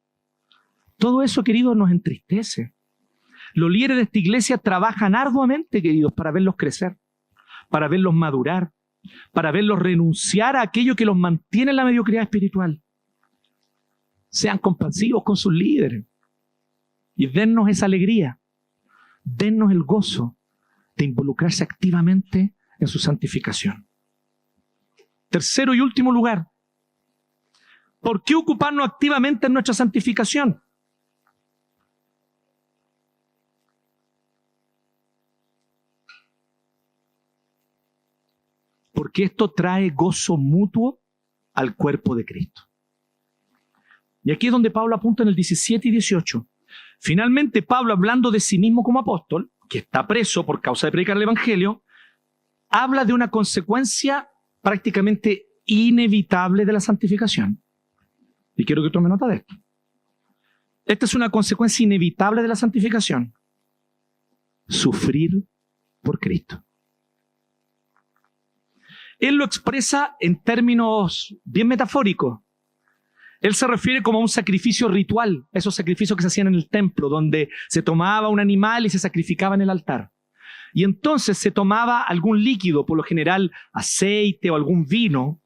Todo eso, queridos, nos entristece. Los líderes de esta iglesia trabajan arduamente, queridos, para verlos crecer, para verlos madurar, para verlos renunciar a aquello que los mantiene en la mediocridad espiritual. Sean compasivos con sus líderes y dennos esa alegría, dennos el gozo de involucrarse activamente en su santificación. Tercero y último lugar, ¿por qué ocuparnos activamente en nuestra santificación? Porque esto trae gozo mutuo al cuerpo de Cristo. Y aquí es donde Pablo apunta en el 17 y 18. Finalmente, Pablo, hablando de sí mismo como apóstol, que está preso por causa de predicar el Evangelio, habla de una consecuencia prácticamente inevitable de la santificación. Y quiero que tome nota de esto. Esta es una consecuencia inevitable de la santificación. Sufrir por Cristo. Él lo expresa en términos bien metafóricos. Él se refiere como a un sacrificio ritual, esos sacrificios que se hacían en el templo, donde se tomaba un animal y se sacrificaba en el altar. Y entonces se tomaba algún líquido, por lo general aceite o algún vino,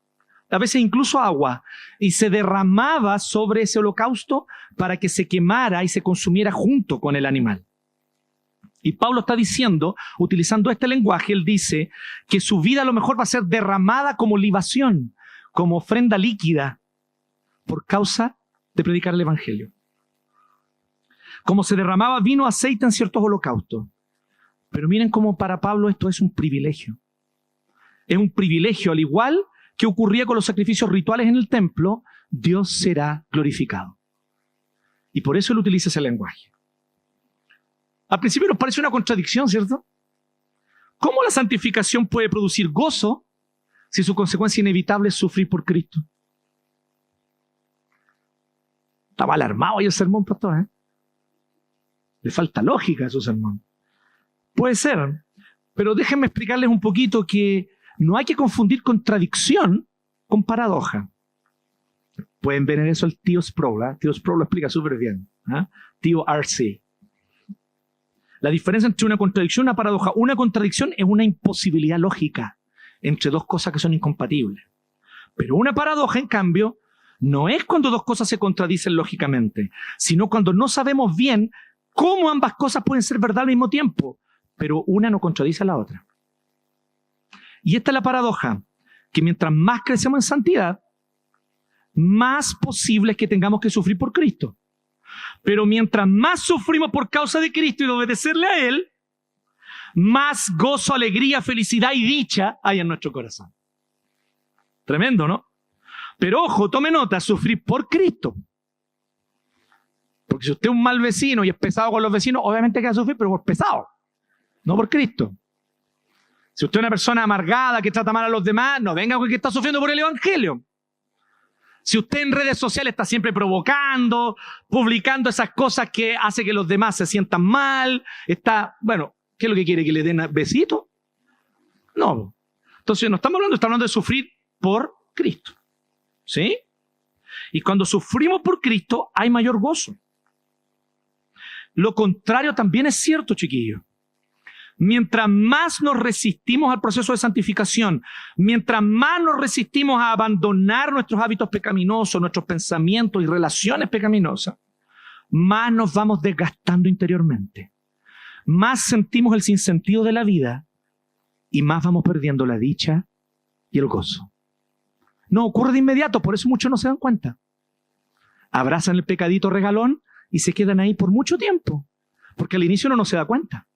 a veces incluso agua, y se derramaba sobre ese holocausto para que se quemara y se consumiera junto con el animal. Y Pablo está diciendo, utilizando este lenguaje, él dice que su vida a lo mejor va a ser derramada como libación, como ofrenda líquida, por causa de predicar el Evangelio. Como se derramaba vino, aceite en ciertos holocaustos. Pero miren cómo para Pablo esto es un privilegio. Es un privilegio, al igual que ocurría con los sacrificios rituales en el templo, Dios será glorificado. Y por eso él utiliza ese lenguaje. Al principio nos parece una contradicción, ¿cierto? ¿Cómo la santificación puede producir gozo si su consecuencia inevitable es sufrir por Cristo? Está mal armado ahí el sermón, pastor, ¿eh? Le falta lógica a su sermón. Puede ser, pero déjenme explicarles un poquito que no hay que confundir contradicción con paradoja. Pueden ver en eso el tío Sproul, ¿eh? Tío Sproul lo explica súper bien, ¿eh? Tío R.C. La diferencia entre una contradicción y una paradoja. Una contradicción es una imposibilidad lógica entre dos cosas que son incompatibles. Pero una paradoja, en cambio, no es cuando dos cosas se contradicen lógicamente, sino cuando no sabemos bien cómo ambas cosas pueden ser verdad al mismo tiempo, pero una no contradice a la otra. Y esta es la paradoja, que mientras más crecemos en santidad, más posible es que tengamos que sufrir por Cristo. Pero mientras más sufrimos por causa de Cristo y de obedecerle a Él, más gozo, alegría, felicidad y dicha hay en nuestro corazón. Tremendo, ¿no? Pero ojo, tome nota, sufrir por Cristo. Porque si usted es un mal vecino y es pesado con los vecinos, obviamente que va a sufrir, pero por pesado, no por Cristo. Si usted es una persona amargada que trata mal a los demás, no venga con que está sufriendo por el Evangelio. Si usted en redes sociales está siempre provocando, publicando esas cosas que hace que los demás se sientan mal, bueno, ¿qué es lo que quiere? ¿Que le den besitos? No. Entonces no estamos hablando de sufrir por Cristo. ¿Sí? Y cuando sufrimos por Cristo hay mayor gozo. Lo contrario también es cierto, chiquillos. Mientras más nos resistimos al proceso de santificación, mientras más nos resistimos a abandonar nuestros hábitos pecaminosos, nuestros pensamientos y relaciones pecaminosas, más nos vamos desgastando interiormente. Más sentimos el sinsentido de la vida y más vamos perdiendo la dicha y el gozo. No ocurre de inmediato, por eso muchos no se dan cuenta. Abrazan el pecadito regalón y se quedan ahí por mucho tiempo, porque al inicio uno no se da cuenta.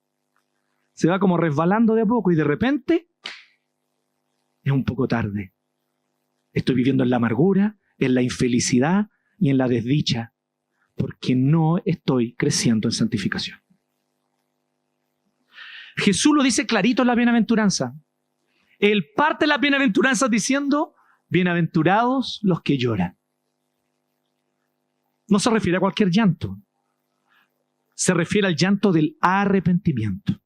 Se va como resbalando de a poco y de repente es un poco tarde. Estoy viviendo en la amargura, en la infelicidad y en la desdicha, porque no estoy creciendo en santificación. Jesús lo dice clarito en la bienaventuranza. Él parte las bienaventuranzas diciendo, bienaventurados los que lloran. No se refiere a cualquier llanto. Se refiere al llanto del arrepentimiento.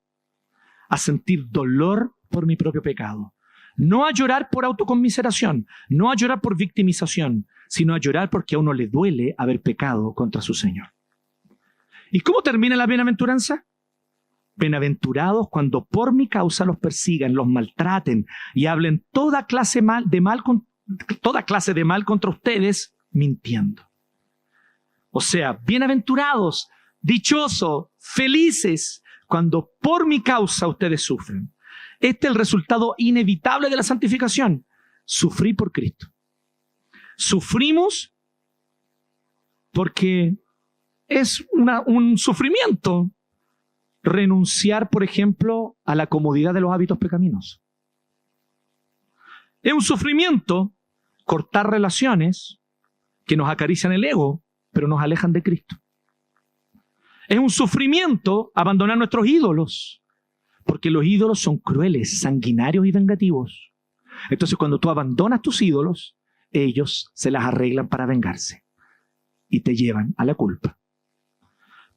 A sentir dolor por mi propio pecado. No a llorar por autoconmiseración, no a llorar por victimización, sino a llorar porque a uno le duele haber pecado contra su Señor. ¿Y cómo termina la bienaventuranza? Bienaventurados cuando por mi causa los persigan, los maltraten y hablen toda clase de mal contra ustedes, mintiendo. O sea, bienaventurados, dichosos, felices, cuando por mi causa ustedes sufren. Este es el resultado inevitable de la santificación. Sufrir por Cristo. Sufrimos porque es un sufrimiento. Renunciar, por ejemplo, a la comodidad de los hábitos pecaminosos. Es un sufrimiento cortar relaciones que nos acarician el ego, pero nos alejan de Cristo. Es un sufrimiento abandonar nuestros ídolos, porque los ídolos son crueles, sanguinarios y vengativos. Entonces, cuando tú abandonas tus ídolos, ellos se las arreglan para vengarse y te llevan a la culpa.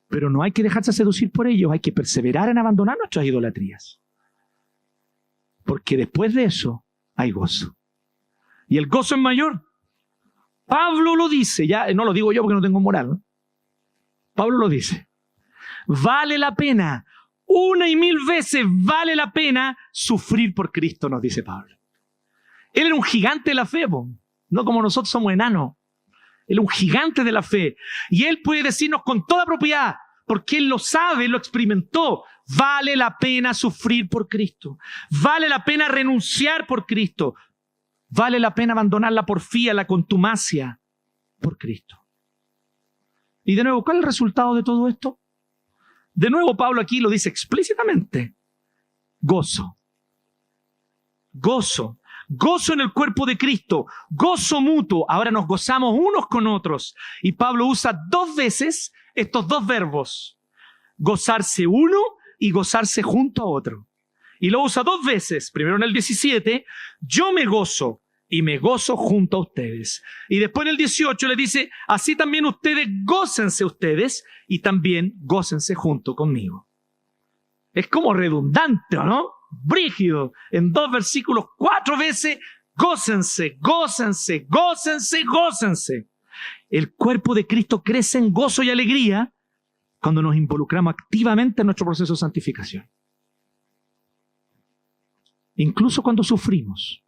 Pero no hay que dejarse seducir por ellos, hay que perseverar en abandonar nuestras idolatrías. Porque después de eso hay gozo. Y el gozo es mayor. Pablo lo dice, ya no lo digo yo porque no tengo moral, ¿no? Pablo lo dice. Vale la pena, 1 y 1000 veces vale la pena sufrir por Cristo, nos dice Pablo. Él era un gigante de la fe, no como nosotros somos enanos. Él es un gigante de la fe. Y él puede decirnos con toda propiedad, porque él lo sabe, lo experimentó. Vale la pena sufrir por Cristo. Vale la pena renunciar por Cristo. Vale la pena abandonar la porfía, la contumacia por Cristo. Y de nuevo, ¿cuál es el resultado de todo esto? De nuevo, Pablo aquí lo dice explícitamente. Gozo. Gozo. Gozo en el cuerpo de Cristo, gozo mutuo. Ahora nos gozamos unos con otros. Y Pablo usa 2 veces estos 2 verbos. Gozarse uno y gozarse junto a otro. Y lo usa 2 veces. Primero en el 17, yo me gozo y me gozo junto a ustedes. Y después en el 18 le dice, así también ustedes gócense ustedes y también gócense junto conmigo. Es como redundante, ¿no? Brígido, en 2 versículos 4 veces, gócense, gócense, gócense, gócense. El cuerpo de Cristo crece en gozo y alegría cuando nos involucramos activamente en nuestro proceso de santificación. Incluso cuando sufrimos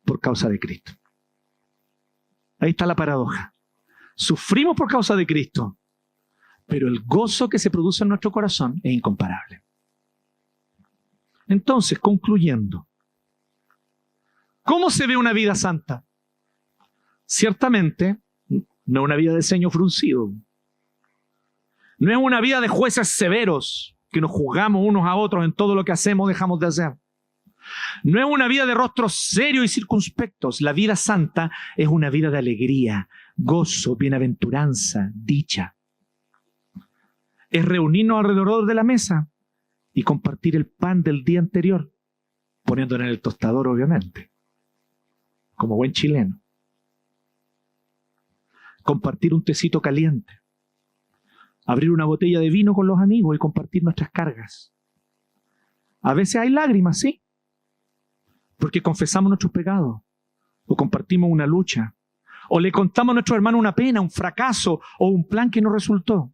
por causa de Cristo. Ahí está la paradoja. Sufrimos por causa de Cristo, pero el gozo que se produce en nuestro corazón es incomparable. Entonces, concluyendo, ¿cómo se ve una vida santa? Ciertamente, no es una vida de ceño fruncido. No es una vida de jueces severos que nos juzgamos unos a otros en todo lo que hacemos o dejamos de hacer. No es una vida de rostros serios y circunspectos. La vida santa es una vida de alegría, gozo, bienaventuranza, dicha. Es reunirnos alrededor de la mesa y compartir el pan del día anterior, poniéndolo en el tostador, obviamente, como buen chileno. compartir un tecito caliente, abrir una botella de vino con los amigos y compartir nuestras cargas. A veces hay lágrimas, sí, porque confesamos nuestros pecados, o compartimos una lucha, o le contamos a nuestro hermano una pena, un fracaso, o un plan que no resultó.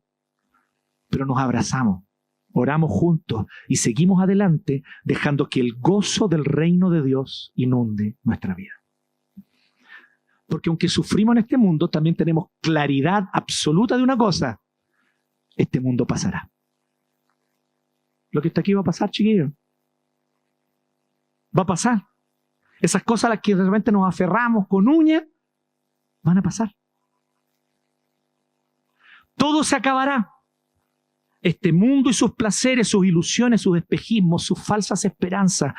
Pero nos abrazamos, oramos juntos y seguimos adelante, dejando que el gozo del reino de Dios inunde nuestra vida. Porque aunque sufrimos en este mundo, también tenemos claridad absoluta de una cosa: este mundo pasará. Lo que está aquí va a pasar, chiquillos. Va a pasar. Esas cosas a las que de repente nos aferramos con uñas, van a pasar. Todo se acabará. Este mundo y sus placeres, sus ilusiones, sus espejismos, sus falsas esperanzas,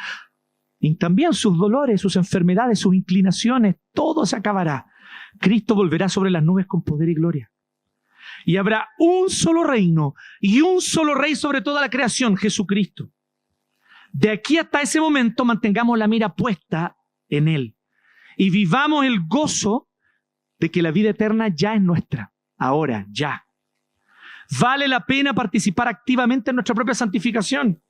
y también sus dolores, sus enfermedades, sus inclinaciones, todo se acabará. Cristo volverá sobre las nubes con poder y gloria. Y habrá un solo reino y un solo rey sobre toda la creación, Jesucristo. De aquí hasta ese momento mantengamos la mira puesta en Él y vivamos el gozo de que la vida eterna ya es nuestra, ahora, ya. Vale la pena participar activamente en nuestra propia santificación.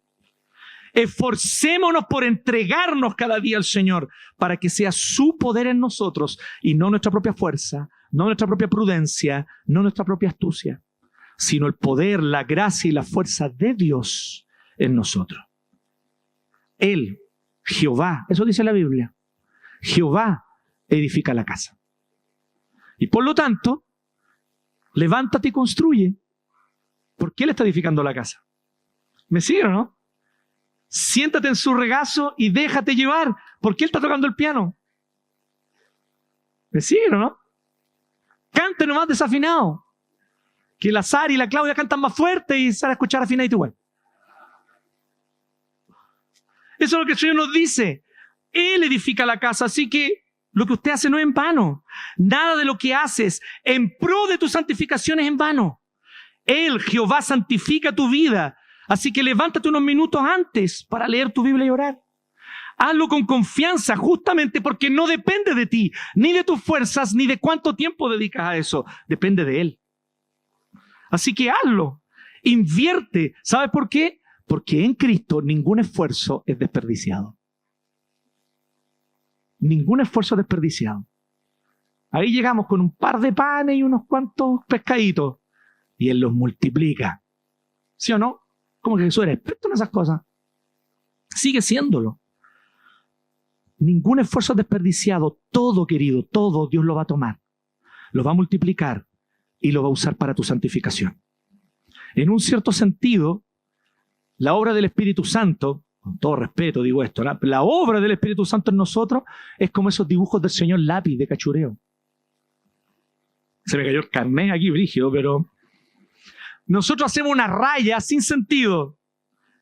Esforcémonos por entregarnos cada día al Señor para que sea su poder en nosotros y no nuestra propia fuerza, no nuestra propia prudencia, no nuestra propia astucia, sino el poder, la gracia y la fuerza de Dios en nosotros. Él, Jehová, eso dice la Biblia, Jehová edifica la casa. Y por lo tanto, levántate y construye. ¿Por qué Él está edificando la casa? ¿Me siguen o no? Siéntate en su regazo y déjate llevar. ¿Por qué Él está tocando el piano? ¿Me siguen o no? Cante nomás desafinado. Que la Sara y la Claudia cantan más fuerte y Sara escuchar afinadito igual. Eso es lo que el Señor nos dice. Él edifica la casa, así que lo que usted hace no es en vano. Nada de lo que haces en pro de tu santificación es en vano. Él, Jehová, santifica tu vida. Así que levántate unos minutos antes para leer tu Biblia y orar. Hazlo con confianza, justamente porque no depende de ti, ni de tus fuerzas, ni de cuánto tiempo dedicas a eso. Depende de Él. Así que hazlo. Invierte. ¿Sabes por qué? Porque en Cristo ningún esfuerzo es desperdiciado. Ningún esfuerzo es desperdiciado. Ahí llegamos con un par de panes y unos cuantos pescaditos. Y Él los multiplica. ¿Sí o no? Como que Jesús era experto en esas cosas. Sigue siéndolo. Ningún esfuerzo es desperdiciado. Todo, querido, todo Dios lo va a tomar. Lo va a multiplicar y lo va a usar para tu santificación. En un cierto sentido, la obra del Espíritu Santo, con todo respeto digo esto, la obra del Espíritu Santo en nosotros es como esos dibujos del señor lápiz de cachureo. Se me cayó el carnet aquí, brígido, pero nosotros hacemos una raya sin sentido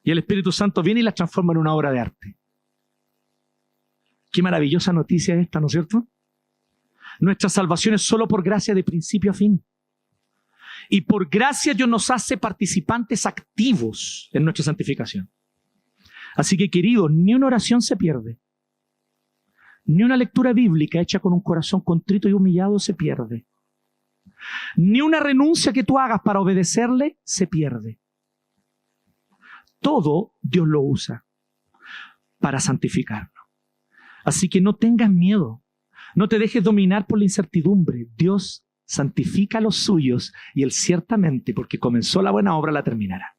y el Espíritu Santo viene y las transforma en una obra de arte. Qué maravillosa noticia esta, ¿no es cierto? Nuestra salvación es solo por gracia de principio a fin. Y por gracia Dios nos hace participantes activos en nuestra santificación. Así que, queridos, ni una oración se pierde. Ni una lectura bíblica hecha con un corazón contrito y humillado se pierde. Ni una renuncia que tú hagas para obedecerle se pierde. Todo Dios lo usa para santificarnos. Así que no tengas miedo. No te dejes dominar por la incertidumbre. Dios santifica a los suyos y Él ciertamente, porque comenzó la buena obra, la terminará.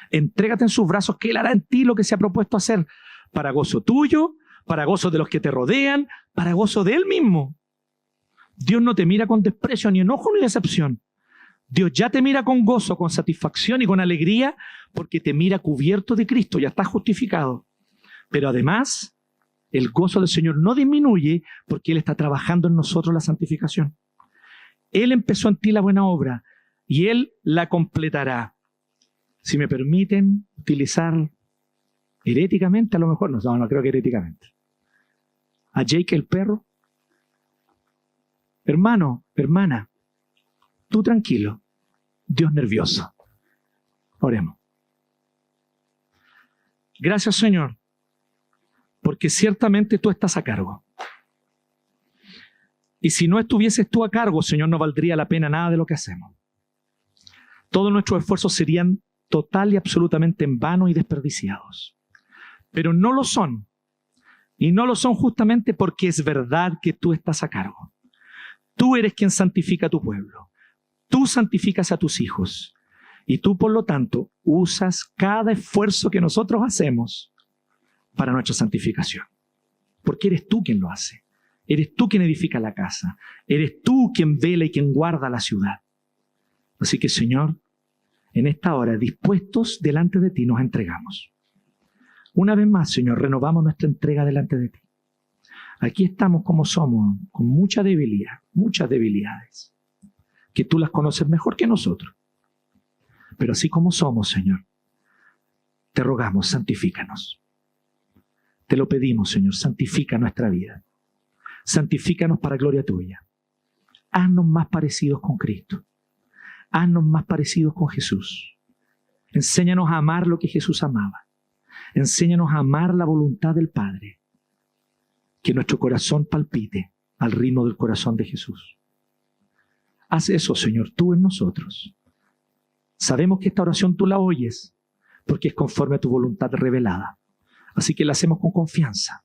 Entrégate en sus brazos, que Él hará en ti lo que se ha propuesto hacer, para gozo tuyo, para gozo de los que te rodean, para gozo de Él mismo. Dios no te mira con desprecio, ni enojo, ni decepción. Dios ya te mira con gozo, con satisfacción y con alegría, porque te mira cubierto de Cristo, ya estás justificado. Pero además, el gozo del Señor no disminuye porque Él está trabajando en nosotros la santificación. Él empezó en ti la buena obra y Él la completará. Si me permiten utilizar heréticamente, a lo mejor, no creo que heréticamente, a Jake el perro. Hermano, hermana, tú tranquilo, Dios nervioso. Oremos. Gracias, Señor, porque ciertamente tú estás a cargo. Y si no estuvieses tú a cargo, Señor, no valdría la pena nada de lo que hacemos. Todos nuestros esfuerzos serían total y absolutamente en vano y desperdiciados. Pero no lo son. Y no lo son justamente porque es verdad que tú estás a cargo. Tú eres quien santifica a tu pueblo. Tú santificas a tus hijos. Y tú, por lo tanto, usas cada esfuerzo que nosotros hacemos para nuestra santificación. Porque eres tú quien lo hace. Eres tú quien edifica la casa. Eres tú quien vela y quien guarda la ciudad. Así que, Señor, en esta hora, dispuestos delante de ti, nos entregamos. Una vez más, Señor, renovamos nuestra entrega delante de ti. Aquí estamos como somos, con mucha debilidad, muchas debilidades, que tú las conoces mejor que nosotros. Pero así como somos, Señor, te rogamos, santifícanos. Te lo pedimos, Señor, santifica nuestra vida. Santifícanos para gloria tuya. Haznos más parecidos con Cristo. Haznos más parecidos con Jesús. Enséñanos a amar lo que Jesús amaba. Enséñanos a amar la voluntad del Padre. Que nuestro corazón palpite al ritmo del corazón de Jesús. Haz eso, Señor, tú en nosotros. Sabemos que esta oración tú la oyes porque es conforme a tu voluntad revelada. Así que la hacemos con confianza,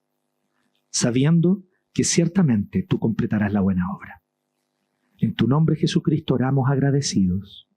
sabiendo que ciertamente tú completarás la buena obra. En tu nombre, Jesucristo, oramos agradecidos.